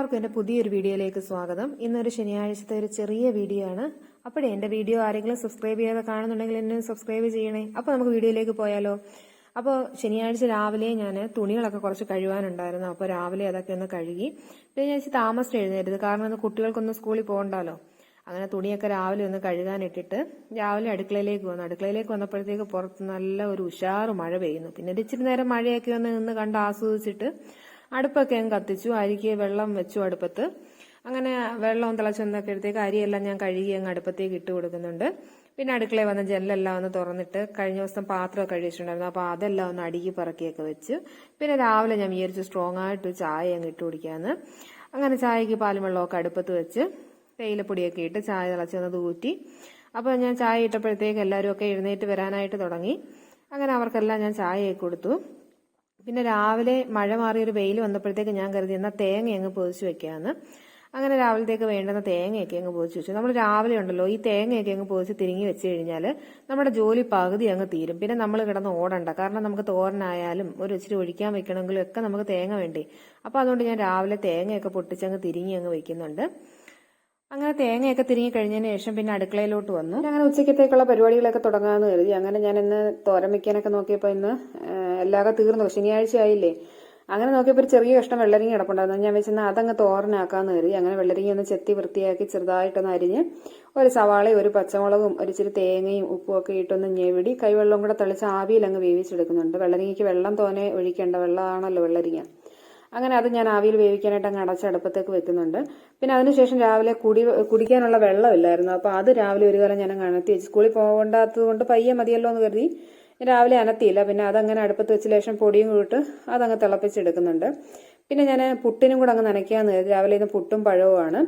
എല്ലാവർക്കും എൻ്റെ പുതിയൊരു വീഡിയോയിലേക്ക് സ്വാഗതം. ഇന്നൊരു ശനിയാഴ്ചത്തെ ഒരു ചെറിയ വീഡിയോ ആണ്. അപ്പോഴേ എൻ്റെ വീഡിയോ ആരെങ്കിലും സബ്സ്ക്രൈബ് ചെയ്യാതെ കാണുന്നുണ്ടെങ്കിൽ എന്നെ സബ്സ്ക്രൈബ് ചെയ്യണേ. അപ്പോൾ നമുക്ക് വീഡിയോയിലേക്ക് പോയാലോ. അപ്പോൾ ശനിയാഴ്ച രാവിലെ ഞാൻ തുണികളൊക്കെ കുറച്ച് കഴുകാനുണ്ടായിരുന്നു. അപ്പോൾ രാവിലെ അതൊക്കെ ഒന്ന് കഴുകി. പിന്നെ ഞാൻ താമസിച്ച് എഴുന്നേറ്റത്, കാരണം ഇന്ന് കുട്ടികൾക്കൊന്നും സ്കൂളിൽ പോകണ്ടല്ലോ. അങ്ങനെ തുണിയൊക്കെ രാവിലെ ഒന്ന് കഴുകാനിട്ടിട്ട് രാവിലെ അടുക്കളയിലേക്ക് വന്നു. അടുക്കളയിലേക്ക് വന്നപ്പോഴത്തേക്ക് പുറത്ത് നല്ല ഒരു ഉഷാറ് മഴ പെയ്യുന്നു. പിന്നെ ഇച്ചിരി നേരം മഴയൊക്കെ ഒന്ന് നിന്ന് കണ്ട് ആസ്വദിച്ചിട്ട് അടുപ്പൊക്കെ ഞാൻ കത്തിച്ചു. അരിക്ക് വെള്ളം വെച്ചു അടുപ്പത്ത്. അങ്ങനെ വെള്ളം തിളച്ചെന്നപ്പോഴത്തേക്ക് അരിയെല്ലാം ഞാൻ കഴുകി അങ്ങ് അടുപ്പത്തേക്ക് ഇട്ട് കൊടുക്കുന്നുണ്ട്. പിന്നെ അടുക്കളയിൽ വന്ന ജനലെല്ലാം ഒന്ന് തുറന്നിട്ട് കഴിഞ്ഞ ദിവസം പാത്രമൊക്കെ കഴുകിയിട്ടുണ്ടായിരുന്നു. അപ്പോൾ അതെല്ലാം ഒന്ന് അടുക്കി പറക്കിയൊക്കെ വെച്ച് പിന്നെ രാവിലെ ഞാൻ വിചാരിച്ചു സ്ട്രോങ് ആയിട്ട് ചായ അങ്ങ് ഇട്ട് കുടിക്കാമെന്ന്. അങ്ങനെ ചായക്ക് പാലും വെള്ളമൊക്കെ അടുപ്പത്ത് വെച്ച് തേയിലപ്പൊടിയൊക്കെ ഇട്ട് ചായ തിളച്ചെന്നത് ഊറ്റി. അപ്പോൾ ഞാൻ ചായ ഇട്ടപ്പോഴത്തേക്ക് എല്ലാവരും ഒക്കെ എഴുന്നേറ്റ് വരാനായിട്ട് തുടങ്ങി. അങ്ങനെ അവർക്കെല്ലാം ഞാൻ ചായയൊക്കെ കൊടുത്തു. പിന്നെ രാവിലെ മഴ മാറിയൊരു വെയിൽ വന്നപ്പോഴത്തേക്ക് ഞാൻ കരുതി എന്നാൽ തേങ്ങ അങ്ങ് പൊതിച്ച് വെക്കാമെന്ന്. അങ്ങനെ രാവിലത്തേക്ക് വേണ്ടുന്ന തേങ്ങയൊക്കെ അങ്ങ് പൊതിച്ച് വെച്ചു. നമ്മൾ രാവിലെ ഉണ്ടല്ലോ ഈ തേങ്ങയൊക്കെ അങ്ങ് പൊതിച്ച് തിരിങ്ങി വെച്ച് കഴിഞ്ഞാൽ നമ്മുടെ ജോലി പകുതി അങ്ങ് തീരും. പിന്നെ നമ്മൾ കിടന്ന് ഓടണ്ട, കാരണം നമുക്ക് തോരനായാലും ഒരു ഇച്ചിരി ഒഴിക്കാൻ വെക്കണമെങ്കിലും ഒക്കെ നമുക്ക് തേങ്ങ വേണ്ടേ. അപ്പോൾ അതുകൊണ്ട് ഞാൻ രാവിലെ തേങ്ങയൊക്കെ പൊട്ടിച്ചങ്ങ് തിരിങ്ങി അങ്ങ് വെക്കുന്നുണ്ട്. അങ്ങനെ തേങ്ങയൊക്കെ തിരിങ്ങി കഴിഞ്ഞതിന് ശേഷം പിന്നെ അടുക്കളയിലോട്ട് വന്നു. അങ്ങനെ ഉച്ചക്കത്തേക്കുള്ള പരിപാടികളൊക്കെ തുടങ്ങാമെന്ന് കരുതി. അങ്ങനെ ഞാൻ ഇന്ന് തോരൻ വെക്കാനൊക്കെ നോക്കിയപ്പോൾ ഇന്ന് എല്ലാവരും തീർന്നു, ശനിയാഴ്ച ആയില്ലേ. അങ്ങനെ നോക്കിയപ്പോൾ ഒരു ചെറിയ കഷ്ണം വെള്ളരിങ്ങ കിടപ്പുണ്ടായിരുന്നു. ഞാൻ വെച്ചെന്നാൽ അതങ്ങ് തോരനാക്കാമെന്ന് കരുതി. അങ്ങനെ വെള്ളരിങ്ങ ഒന്ന് ചെത്തി വൃത്തിയാക്കി ചെറുതായിട്ടൊന്ന് അരിഞ്ഞ് ഒരു സവാളയും ഒരു പച്ചമുളകും ഒരു ഇച്ചിരി തേങ്ങയും ഉപ്പും ഒക്കെ ഇട്ടൊന്ന് ഞെവിടി കൈവെള്ളം കൂടെ തളിച്ച് ആവിയിൽ അങ്ങ് വേവിച്ചെടുക്കുന്നുണ്ട്. വെള്ളരിങ്ങയ്ക്ക് വെള്ളം തോനെ ഒഴിക്കേണ്ട, വെള്ളമാണല്ലോ വെള്ളരിങ്ങ. അങ്ങനെ അത് ഞാൻ ആവിയിൽ വേവിക്കാനായിട്ട് അങ്ങ് അടച്ച് അടുപ്പത്തേക്ക് വെക്കുന്നുണ്ട്. പിന്നെ അതിനുശേഷം രാവിലെ കുടിക്കാനുള്ള വെള്ളമില്ലായിരുന്നു. അപ്പോൾ അത് രാവിലെ ഒരു കാലം ഞാൻ അങ്ങ് അനത്തി വെച്ച്. സ്കൂളിൽ പോകണ്ടാത്തത് കൊണ്ട് പയ്യെ മതിയല്ലോ എന്ന് കരുതി രാവിലെ അനത്തിയില്ല. പിന്നെ അതങ്ങനെ അടുപ്പത്ത് വെച്ച് ലേശം പൊടിയും കൂട്ട് അതങ്ങ് തിളപ്പിച്ചെടുക്കുന്നുണ്ട്. പിന്നെ ഞാൻ പുട്ടിനും കൂടെ അങ്ങ് നനയ്ക്കാമെന്ന് കരുതി. രാവിലെ ഇന്ന് പുട്ടും പഴവുമാണ്.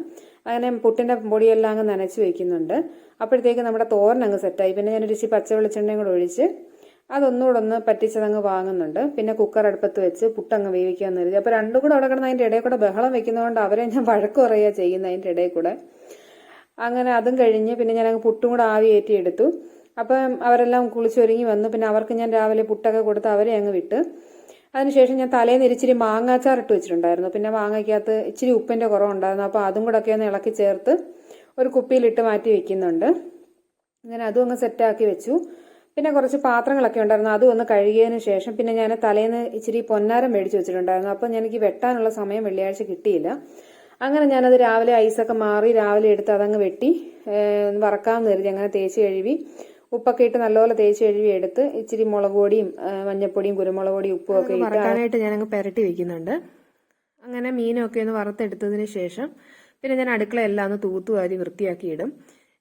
അങ്ങനെ പുട്ടിൻ്റെ പൊടിയെല്ലാം അങ്ങ് നനച്ച് വയ്ക്കുന്നുണ്ട്. അപ്പോഴത്തേക്ക് നമ്മുടെ തോരൻ അങ്ങ് സെറ്റായി. പിന്നെ ഞാനൊരു ഇച്ചിരി പച്ച വെളിച്ചെണ്ണയും കൂടെ ഒഴിച്ച് അതൊന്നുകൂടെ ഒന്ന് പറ്റിച്ചതങ്ങ് വാങ്ങുന്നുണ്ട്. പിന്നെ കുക്കർ അടുപ്പത്ത് വെച്ച് പുട്ടങ്ങ് വേവിക്കാമെന്ന് കരുതി. അപ്പോൾ രണ്ടും കൂടെ അവിടെ കിടന്ന് അതിൻ്റെ ഇടയിൽ കൂടെ ബഹളം വെക്കുന്നതുകൊണ്ട് അവരെ ഞാൻ വഴക്ക് പറയുക ചെയ്യുന്നത് അതിൻ്റെ ഇടയിൽ കൂടെ. അങ്ങനെ അതും കഴിഞ്ഞ് പിന്നെ ഞാനങ്ങ് പുട്ടും കൂടെ ആവി കയറ്റിയെടുത്തു. അപ്പം അവരെല്ലാം കുളിച്ചൊരുങ്ങി വന്നു. പിന്നെ അവർക്ക് ഞാൻ രാവിലെ പുട്ടൊക്കെ കൊടുത്ത് അവരെ അങ്ങ് വിട്ട്. അതിനുശേഷം ഞാൻ തലേന്ന് ഇച്ചിരി മാങ്ങാച്ചാർ ഇട്ട് വെച്ചിട്ടുണ്ടായിരുന്നു. പിന്നെ മാങ്ങയ്ക്കകത്ത് ഇച്ചിരി ഉപ്പിൻ്റെ കുറവുണ്ടായിരുന്നു. അപ്പോൾ അതും കൂടെ ഒക്കെ ഒന്ന് ഇളക്കി ചേർത്ത് ഒരു കുപ്പിയിലിട്ട് മാറ്റി വെക്കുന്നുണ്ട്. അങ്ങനെ അതും അങ്ങ് സെറ്റാക്കി വെച്ചു. പിന്നെ കുറച്ച് പാത്രങ്ങളൊക്കെ ഉണ്ടായിരുന്നു, അതും ഒന്ന് കഴുകിയതിന് ശേഷം പിന്നെ ഞാൻ തലേന്ന് ഇച്ചിരി പൊന്നാരം മേടിച്ച് വെച്ചിട്ടുണ്ടായിരുന്നു. അപ്പം എനിക്ക് വെട്ടാനുള്ള സമയം വെള്ളിയാഴ്ച കിട്ടിയില്ല. അങ്ങനെ ഞാനത് രാവിലെ ഐസൊക്കെ മാറി രാവിലെ എടുത്ത് അതങ്ങ് വെട്ടി വറക്കാമെന്ന് കരുതി. അങ്ങനെ തേച്ച് കഴുകി ഉപ്പൊക്കെ ഇട്ട് നല്ലപോലെ തേച്ച് കഴുകി എടുത്ത് ഇച്ചിരി മുളക് പൊടിയും മഞ്ഞപ്പൊടിയും കുരുമുളക് പൊടിയും ഉപ്പും ഒക്കെ വറക്കാനായിട്ട് ഞാനങ്ങ് പുരട്ടി വെക്കുന്നുണ്ട്. അങ്ങനെ മീനൊക്കെ ഒന്ന് വറുത്തെടുത്തതിന് ശേഷം പിന്നെ ഞാൻ അടുക്കളയെല്ലാം ഒന്ന് തൂത്തുവാരി വൃത്തിയാക്കി ഇടും.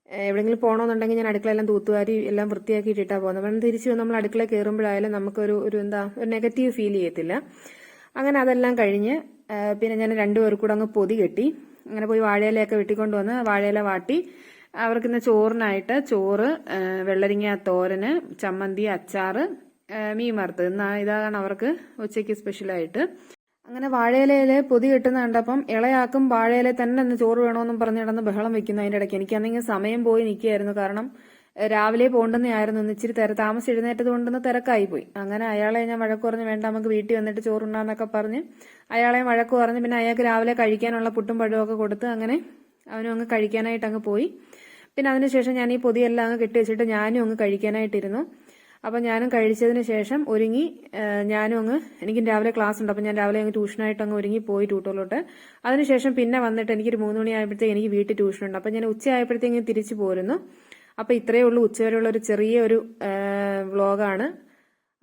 എവിടെയെങ്കിലും പോകണമെന്നുണ്ടെങ്കിൽ ഞാൻ അടുക്കളയെല്ലാം തൂത്തുവാരി എല്ലാം വൃത്തിയാക്കിയിട്ടിട്ടാണ് പോകുന്നത്. കാരണം തിരിച്ച് നമ്മൾ അടുക്കള കയറുമ്പോഴായാലും നമുക്കൊരു ഒരു നെഗറ്റീവ് ഫീൽ ചെയ്യത്തില്ല. അങ്ങനെ അതെല്ലാം കഴിഞ്ഞ് പിന്നെ ഞാൻ രണ്ടുപേർ കൂടെ അങ്ങ് പൊതി കെട്ടി. അങ്ങനെ പോയി വാഴയിലയൊക്കെ വെട്ടിക്കൊണ്ട് വന്ന് വാഴയില വാട്ടി അവർക്കിന്ന് ചോറിനായിട്ട് ചോറ്, വെള്ളരിങ്ങ തോരന്, ചമ്മന്തി, അച്ചാറ്, മീൻ വറുത്തത്, ഇതാണ് അവർക്ക് ഉച്ചയ്ക്ക് സ്പെഷ്യലായിട്ട്. അങ്ങനെ വാഴയിലയിൽ പൊതി കെട്ടുന്ന കണ്ടപ്പം ഇളയാക്കും വാഴയില തന്നെ ഒന്ന് ചോറ് വേണമെന്നും പറഞ്ഞ് കിടന്ന് ബഹളം വെക്കുന്നു. അതിൻ്റെ ഇടയ്ക്ക് എനിക്കാണെങ്കിൽ സമയം പോയി നിൽക്കുകയായിരുന്നു. കാരണം രാവിലെ പോകേണ്ടുന്നതായിരുന്നു. ഒന്ന് ഇച്ചിരി താമസം എഴുന്നേറ്റത് കൊണ്ടൊന്ന് തിരക്കായി പോയി. അങ്ങനെ അയാളെ ഞാൻ വഴക്ക് പറഞ്ഞ് വേണ്ട നമുക്ക് വീട്ടിൽ വന്നിട്ട് ചോറുണ്ടാന്നൊക്കെ പറഞ്ഞ് അയാളെ വഴക്ക് പറഞ്ഞ് പിന്നെ അയാൾക്ക് രാവിലെ കഴിക്കാനുള്ള പുട്ടും പഴമൊക്കെ കൊടുത്ത് അങ്ങനെ അവനും അങ്ങ് കഴിക്കാനായിട്ട് അങ്ങ് പോയി. പിന്നെ അതിനുശേഷം ഞാൻ ഈ പൊതിയെല്ലാം അങ്ങ് കെട്ടി വെച്ചിട്ട് ഞാനും അങ്ങ് കഴിക്കാനായിട്ടിരുന്നു. അപ്പം ഞാനും കഴിച്ചതിന് ശേഷം ഒരുങ്ങി ഞാനും അങ്ങ്, എനിക്കും രാവിലെ ക്ലാസ് ഉണ്ട്. അപ്പം ഞാൻ രാവിലെ അങ്ങ് ട്യൂഷനായിട്ട് അങ്ങ് ഒരുങ്ങി പോയി ട്യൂട്ടറിലോട്ട്. അതിനുശേഷം പിന്നെ വന്നിട്ട് എനിക്കൊരു 3 മണിയായപ്പോഴത്തേക്ക് എനിക്ക് വീട്ടിൽ ട്യൂഷനുണ്ട്. അപ്പം ഞാൻ ഉച്ചയായപ്പോഴത്തേക്ക് തിരിച്ചു പോരുന്നു. അപ്പോൾ ഇത്രയേ ഉള്ളൂ ഉച്ചവരെയുള്ള ഒരു ചെറിയൊരു വ്ളോഗാണ്.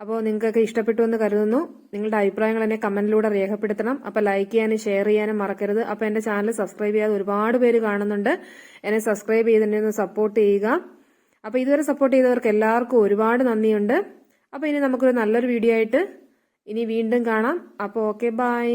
അപ്പോൾ നിങ്ങൾക്കൊക്കെ ഇഷ്ടപ്പെട്ടു എന്ന് കരുതുന്നു. നിങ്ങളുടെ അഭിപ്രായങ്ങൾ എന്നെ കമന്റിലൂടെ രേഖപ്പെടുത്തണം. അപ്പോൾ ലൈക്ക് ചെയ്യാനും ഷെയർ ചെയ്യാനും മറക്കരുത്. അപ്പോൾ എൻ്റെ ചാനൽ സബ്സ്ക്രൈബ് ചെയ്യാതെ ഒരുപാട് പേര് കാണുന്നുണ്ട്. എന്നെ സബ്സ്ക്രൈബ് ചെയ്തിട്ട് ഒന്ന് സപ്പോർട്ട് ചെയ്യുക. അപ്പോൾ ഇതുവരെ സപ്പോർട്ട് ചെയ്തവർക്ക് എല്ലാവർക്കും ഒരുപാട് നന്ദിയുണ്ട്. അപ്പോൾ ഇനി നമുക്കൊരു നല്ലൊരു വീഡിയോ ആയിട്ട് ഇനി വീണ്ടും കാണാം. അപ്പോൾ ഓക്കെ, ബൈ.